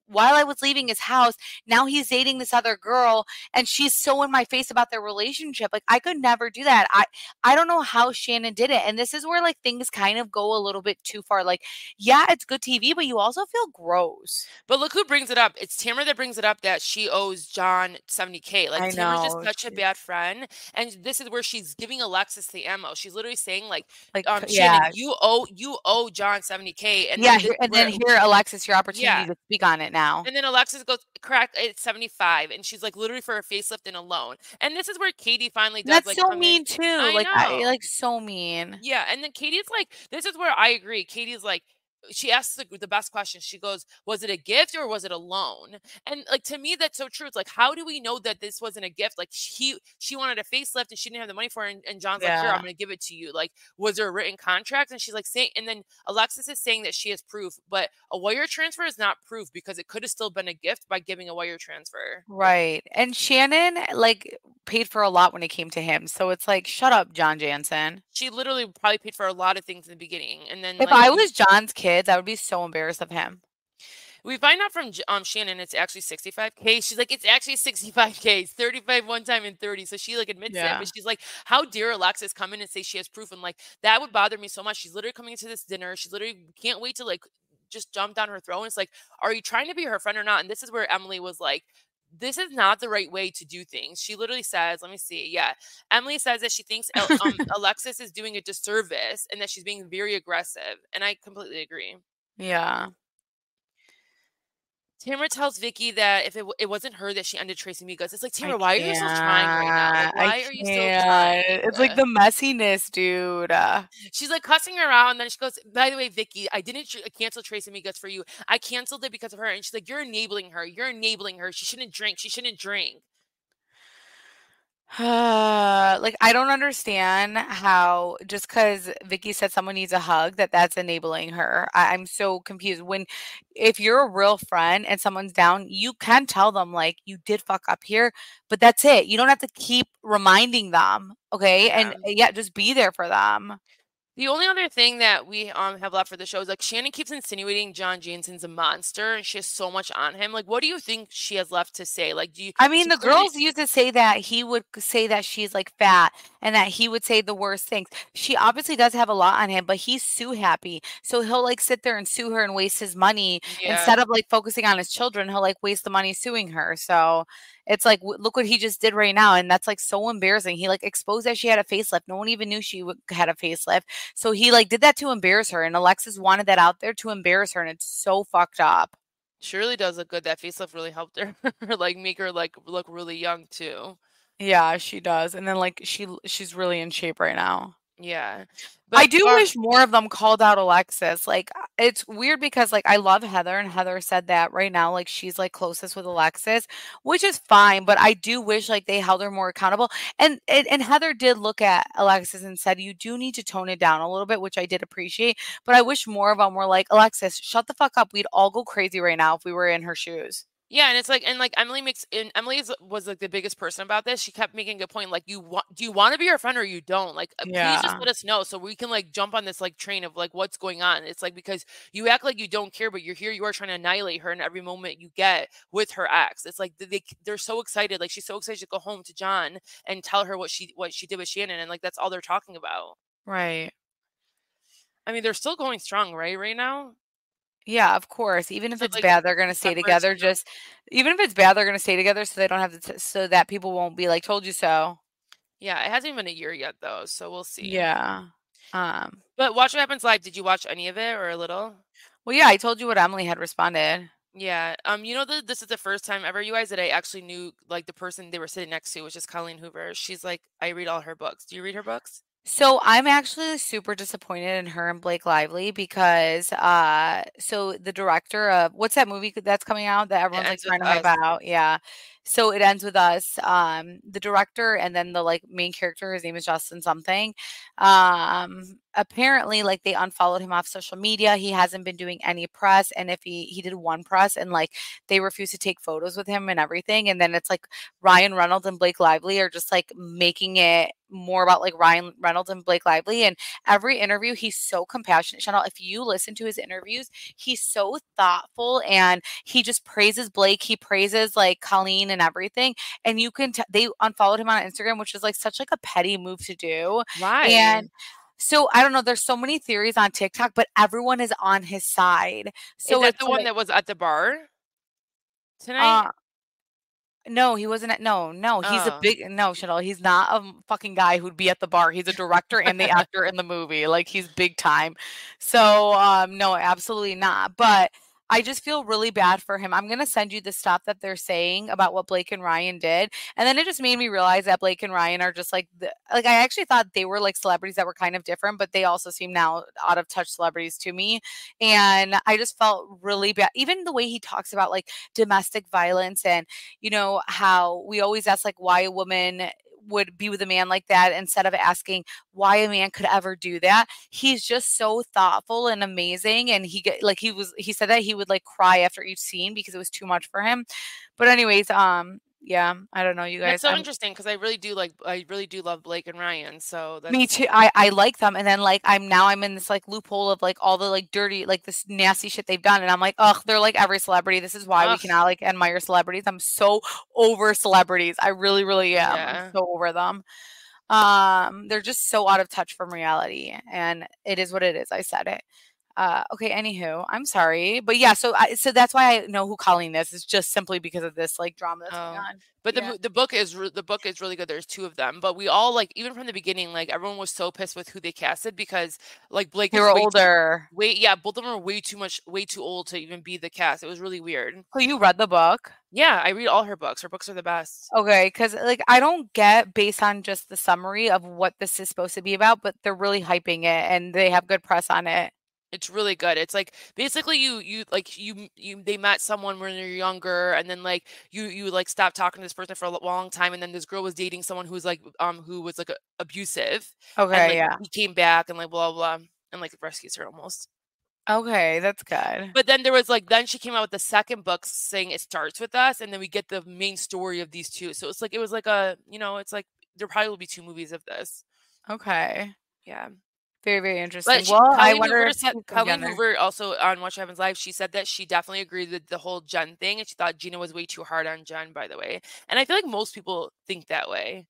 Speaker 2: while I was leaving his house. Now he's dating this other girl and she's so in my face about their relationship. Like I could never do that. I don't know how Shannon did it. And this is where like things kind of go a little bit too far. Like, yeah, it's good TV, but you also feel gross.
Speaker 3: But look who brings it up. It's Tamra that brings it up that she owes John $70K. Like
Speaker 2: I
Speaker 3: Tamra's just
Speaker 2: know.
Speaker 3: such a bad friend. And this is where she's giving Alexis the ammo. She's literally saying like Shannon,
Speaker 2: yeah.
Speaker 3: you owe John $70K. And
Speaker 2: Yeah,
Speaker 3: then
Speaker 2: here, Alexis, your opportunity
Speaker 3: Yeah.
Speaker 2: to speak on it now.
Speaker 3: And then Alexis goes, correct, it's 75. And she's like literally for a facelift and a loan. And this is where Katie finally does
Speaker 2: That's
Speaker 3: like
Speaker 2: so
Speaker 3: come
Speaker 2: mean
Speaker 3: in.
Speaker 2: too.
Speaker 3: I know.
Speaker 2: So mean.
Speaker 3: Yeah, and then Katie's like, this is where I agree. Katie's like, she asks the best question. She goes, "Was it a gift or was it a loan?" And like to me, that's so true. It's like, how do we know that this wasn't a gift? Like she wanted a facelift and she didn't have the money for it, and John's like, "Here, I'm going to give it to you." Like, was there a written contract? And she's like saying, and then Alexis is saying that she has proof, but a wire transfer is not proof because it could have still been a gift by giving a wire transfer.
Speaker 2: Right. And Shannon like paid for a lot when it came to him. So it's like, shut up, John Jansen.
Speaker 3: She literally probably paid for a lot of things in the beginning, and then
Speaker 2: If
Speaker 3: like
Speaker 2: I was John's kids, I would be so embarrassed of him.
Speaker 3: we find out from Shannon it's actually 65K. She's like, it's actually 65K. It's 35 one time and 30. So she like admits it, but she's like, how dare Alexis come in and say she has proof? And like that would bother me so much. She's literally coming into this dinner. She literally can't wait to like just jump down her throat. And it's like, are you trying to be her friend or not? And this is where Emily was like, this is not the right way to do things. She literally says, let me see. Yeah. Emily says that she thinks Alexis is doing a disservice and that she's being very aggressive. And I completely agree.
Speaker 2: Yeah.
Speaker 3: Tamra tells Vicky that if it wasn't her that she ended Tres Amigas. It's like, Tamra, why are you still trying right now? Like, why are you still trying?
Speaker 2: It's like the messiness, dude.
Speaker 3: She's like cussing her out, and then she goes, by the way, Vicky, I didn't cancel Tres Amigas for you. I canceled it because of her. And she's like, you're enabling her. You're enabling her. She shouldn't drink. She shouldn't drink.
Speaker 2: Like I don't understand how just because Vicky said someone needs a hug that's enabling her. I'm so confused. If you're a real friend and someone's down, you can tell them like you did fuck up here, but that's it. You don't have to keep reminding them, okay?
Speaker 3: Yeah.
Speaker 2: And just be there for them.
Speaker 3: The only other thing that we have left for the show is like Shannon keeps insinuating John Jansen's a monster and she has so much on him. Like, what do you think she has left to say? Like,
Speaker 2: I mean, the girls used to say that he would say that she's like fat and that he would say the worst things. She obviously does have a lot on him, but he's sue happy. So he'll like sit there and sue her and waste his money instead of like focusing on his children. He'll like waste the money suing her. So It's like, look what he just did right now. And that's like so embarrassing. He like exposed that she had a facelift. No one even knew she had a facelift. So he like did that to embarrass her. And Alexis wanted that out there to embarrass her. And it's so fucked up.
Speaker 3: She really does look good. That facelift really helped her, like make her like look really young too.
Speaker 2: Yeah, she does. And then like she's really in shape right now.
Speaker 3: Yeah.
Speaker 2: I
Speaker 3: But
Speaker 2: do wish more of them called out Alexis. Like, it's weird because, like, I love Heather, and Heather said that right now, like, she's, like, closest with Alexis, which is fine, but I do wish, like, they held her more accountable. And Heather did look at Alexis and said, "You do need to tone it down a little bit," which I did appreciate, but I wish more of them were like, "Alexis, shut the fuck up. We'd all go crazy right now if we were in her shoes."
Speaker 3: yeah, and it's like, and like Emily was like the biggest person about this. She kept making a point, like, do you want to be our friend or you don't? Like, please just
Speaker 2: Yeah.
Speaker 3: let us know so we can like jump on this like train of like what's going on. It's like because you act like you don't care, but you're here, you are trying to annihilate her in every moment you get with her ex. It's like they're so excited, like she's so excited to go home to John and tell her what she did with Shannon, and like that's all they're talking about.
Speaker 2: Right.
Speaker 3: I mean, they're still going strong, right now.
Speaker 2: Yeah, of course. Even if
Speaker 3: So
Speaker 2: it's
Speaker 3: like
Speaker 2: bad, they're gonna stay
Speaker 3: efforts,
Speaker 2: together. Just even if it's bad, they're gonna stay together so they don't have to, so that people won't be like, "Told you so."
Speaker 3: yeah, it hasn't even been a year yet though, so we'll see.
Speaker 2: Yeah.
Speaker 3: But Watch What Happens Live, did you watch any of it or a little?
Speaker 2: Well, yeah, I told you what Emily had responded.
Speaker 3: Yeah. You know that this is the first time ever, you guys, that I actually knew like the person they were sitting next to, which is Colleen Hoover. She's like, I read all her books. Do you read her books?
Speaker 2: So I'm actually super disappointed in her and Blake Lively because so the director of what's that movie that's coming out that
Speaker 3: It
Speaker 2: everyone's like
Speaker 3: ends with
Speaker 2: trying to hype
Speaker 3: us.
Speaker 2: out? Yeah. So it ends with us. The director and then the like main character, his name is Justin something. Apparently like they unfollowed him off social media. He hasn't been doing any press. And if he did one press and like they refuse to take photos with him and everything. And then it's like Ryan Reynolds and Blake Lively are just like making it more about like Ryan Reynolds and Blake Lively. And every interview, he's so compassionate. Chanel, if you listen to his interviews, he's so thoughtful and he just praises Blake. He praises like Colleen and everything. And you can they unfollowed him on Instagram, which is like such like a petty move to do.
Speaker 3: Why?
Speaker 2: And so I don't know. There's so many theories on TikTok, but everyone is on his side.
Speaker 3: Is
Speaker 2: So
Speaker 3: that
Speaker 2: it's
Speaker 3: the one
Speaker 2: like,
Speaker 3: that was at the bar tonight?
Speaker 2: no, he wasn't no, he's a
Speaker 3: Oh.
Speaker 2: big no, Chanel, he's not a fucking guy who'd be at the bar. He's a director and the actor in the movie. Like he's big time. So, no, absolutely not. But I just feel really bad for him. I'm gonna send you the stuff that they're saying about what Blake and Ryan did. And then it just made me realize that Blake and Ryan are just like like I actually thought they were like celebrities that were kind of different, but they also seem now out of touch celebrities to me. And I just felt really bad. Even the way he talks about like domestic violence and you know, how we always ask like why a woman would be with a man like that instead of asking why a man could ever do that. He's just so thoughtful and amazing. And he said that he would like cry after each scene because it was too much for him. But anyways, yeah, I don't know, you
Speaker 3: That's
Speaker 2: guys.
Speaker 3: so interesting because I really do love Blake and Ryan. So
Speaker 2: Me
Speaker 3: that's
Speaker 2: too. I like them, and then like I'm in this like loophole of like all the like dirty like this nasty shit they've done, and I'm like, ugh, they're like every celebrity. This is why we
Speaker 3: ugh.
Speaker 2: cannot like admire celebrities. I'm so over celebrities. I really, really am. I'm
Speaker 3: Yeah.
Speaker 2: so over them. They're just so out of touch from reality, and it is what it is. I said it. Okay, anywho, I'm sorry. But yeah, so that's why I know who Colleen is just simply because of this like drama that's going
Speaker 3: Oh.
Speaker 2: on.
Speaker 3: But
Speaker 2: Yeah.
Speaker 3: the book is really good. There's two of them, but we all like even from the beginning, like everyone was so pissed with who they casted because like Blake
Speaker 2: They
Speaker 3: is
Speaker 2: were older.
Speaker 3: yeah, both of them are way too old to even be the cast. It was really weird.
Speaker 2: Oh, you read the book?
Speaker 3: Yeah, I read all her books. Her books are the best.
Speaker 2: Okay, because like I don't get based on just the summary of what this is supposed to be about, but they're really hyping it and they have good press on it.
Speaker 3: It's really good. It's like basically you they met someone when you're younger and then like you like stopped talking to this person for a long time and then this girl was dating someone who was like abusive and
Speaker 2: Okay,
Speaker 3: like
Speaker 2: yeah.
Speaker 3: he came back and like blah blah and like rescues her almost.
Speaker 2: Okay, that's good.
Speaker 3: But then there was like then she came out with the second book saying it starts with us and then we get the main story of these two. So it's like it was like a, it's like there probably will be two movies of this.
Speaker 2: Okay.
Speaker 3: Yeah.
Speaker 2: Very, very interesting.
Speaker 3: But
Speaker 2: Well, I wonder if she could be on
Speaker 3: Colleen
Speaker 2: there.
Speaker 3: Hoover also on Watch What Happens Live, she said that she definitely agreed with the whole Jen thing, and she thought Gina was way too hard on Jen, by the way. And I feel like most people think that way.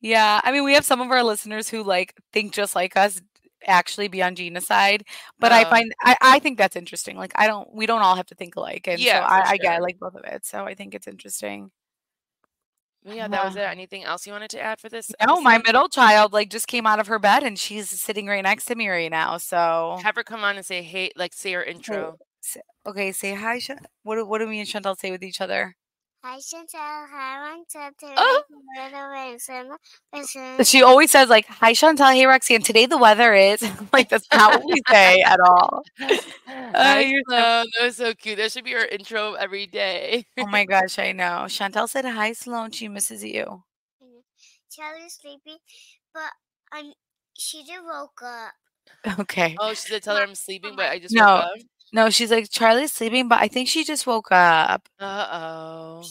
Speaker 2: Yeah, I mean, we have some of our listeners who like think just like us, actually be on Gina's side, but
Speaker 3: Oh,
Speaker 2: I think that's interesting. Like we don't all have to think alike, and so
Speaker 3: yeah, for
Speaker 2: I get I
Speaker 3: sure.
Speaker 2: like both of it. So I think it's interesting.
Speaker 3: Yeah, that was it. Anything else you wanted to add for this
Speaker 2: No, my
Speaker 3: episode?
Speaker 2: middle child like just came out of her bed and she's sitting right next to me right now. So
Speaker 3: Have her come on and say, hey, like say her intro.
Speaker 2: okay, say hi. What do me and Chantal say with each other?
Speaker 4: Hi, Chantal. Hi,
Speaker 3: Oh!
Speaker 2: She always says like, "Hi, Chantal. Hey, Roxanne. Today the weather is." Like that's not what we say at all.
Speaker 3: Hi,
Speaker 2: You're so-
Speaker 3: Sloan. That was so cute. That should be her intro every day.
Speaker 2: oh my gosh, I know. Chantal said hi, Sloan. She misses you.
Speaker 4: Charlie's sleeping, but she just woke up.
Speaker 2: Okay.
Speaker 3: Oh, she said, tell her I'm sleeping, but I just
Speaker 2: No.
Speaker 3: woke up.
Speaker 2: No, she's like, Charlie's sleeping, but I think she just woke up.
Speaker 3: Uh-oh.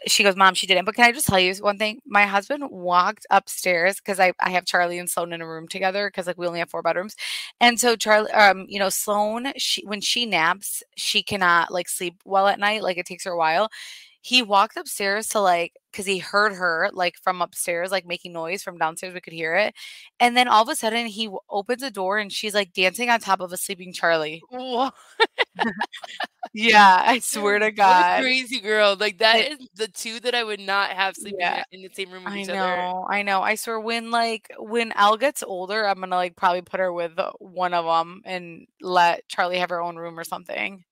Speaker 2: She goes, Mom, she didn't. But can I just tell you one thing? My husband walked upstairs because I have Charlie and Sloan in a room together because like we only have 4 bedrooms. And so Charlie, Sloan, when she naps, she cannot like sleep well at night. Like it takes her a while. He walked upstairs to like, because he heard her like from upstairs, like making noise from downstairs. We could hear it. And then all of a sudden he opens the door and she's like dancing on top of a sleeping Charlie.
Speaker 3: What?
Speaker 2: Yeah, I swear to God.
Speaker 3: What a crazy girl. Like that is the two that I would not have sleeping in the same room with each other.
Speaker 2: I know. I swear when Elle gets older, I'm going to like probably put her with one of them and let Charlie have her own room or something.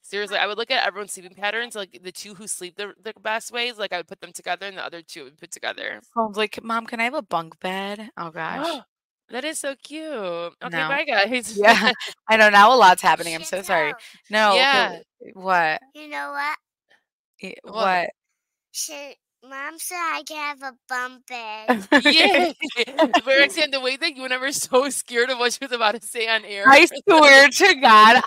Speaker 3: Seriously, I would look at everyone's sleeping patterns, like the two who sleep the best ways, like I would put them together and the other two would put together.
Speaker 2: Sounds like, Mom, can I have a bunk bed? Oh gosh.
Speaker 3: That is so cute. Okay,
Speaker 2: No.
Speaker 3: bye guys.
Speaker 2: Yeah. I know now a lot's happening. I'm so sorry. No.
Speaker 3: Yeah.
Speaker 2: Okay, what?
Speaker 4: You know what?
Speaker 2: What?
Speaker 4: Mom said I can have a bunk bed.
Speaker 3: Yeah. Roxanne, the way that you and I were so scared of what she was about to say on air.
Speaker 2: I swear to God,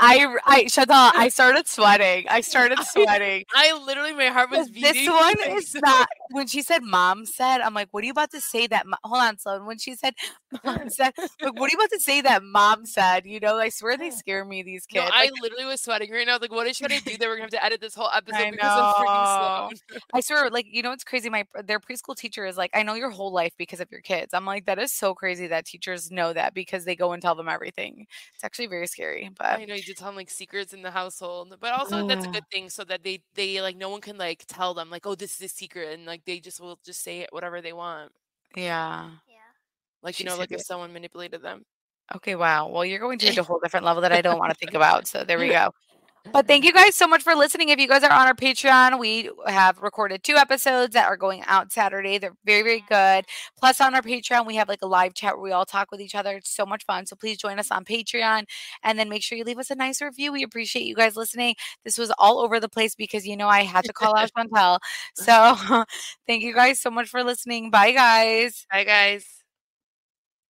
Speaker 2: Chantal, I started sweating. I
Speaker 3: literally, my heart was beating.
Speaker 2: This one is not, when she said Mom said, I'm like, what are you about to say that, hold on, Sloan. When she said Mom said, like, what are you about to say that Mom said? You know, I swear they scare me, these kids.
Speaker 3: No, I literally was sweating right now. Like, what is she going to do that we're going to have to edit this whole episode because of freaking Sloan? I
Speaker 2: swear, like, you know, it's crazy. Their preschool teacher is like, I know your whole life because of your kids. I'm like, that is so crazy that teachers know that because they go and tell them everything. It's actually very scary. But
Speaker 3: I know you do tell them like secrets in the household, but also that's a good thing so that they like no one can like tell them like, oh, this is a secret, and like they will just say whatever they want.
Speaker 2: Yeah.
Speaker 3: Like, you know, like if someone manipulated them.
Speaker 2: Okay, wow. Well, you're going to a whole different level that I don't want to think about. So there we go. But thank you guys so much for listening. If you guys are on our Patreon, we have recorded 2 episodes that are going out Saturday. They're very, very good. Plus on our Patreon, we have like a live chat where we all talk with each other. It's so much fun. So please join us on Patreon and then make sure you leave us a nice review. We appreciate you guys listening. This was all over the place because, you know, I had to call out Chantal. So thank you guys so much for listening. Bye, guys.
Speaker 3: Bye, guys.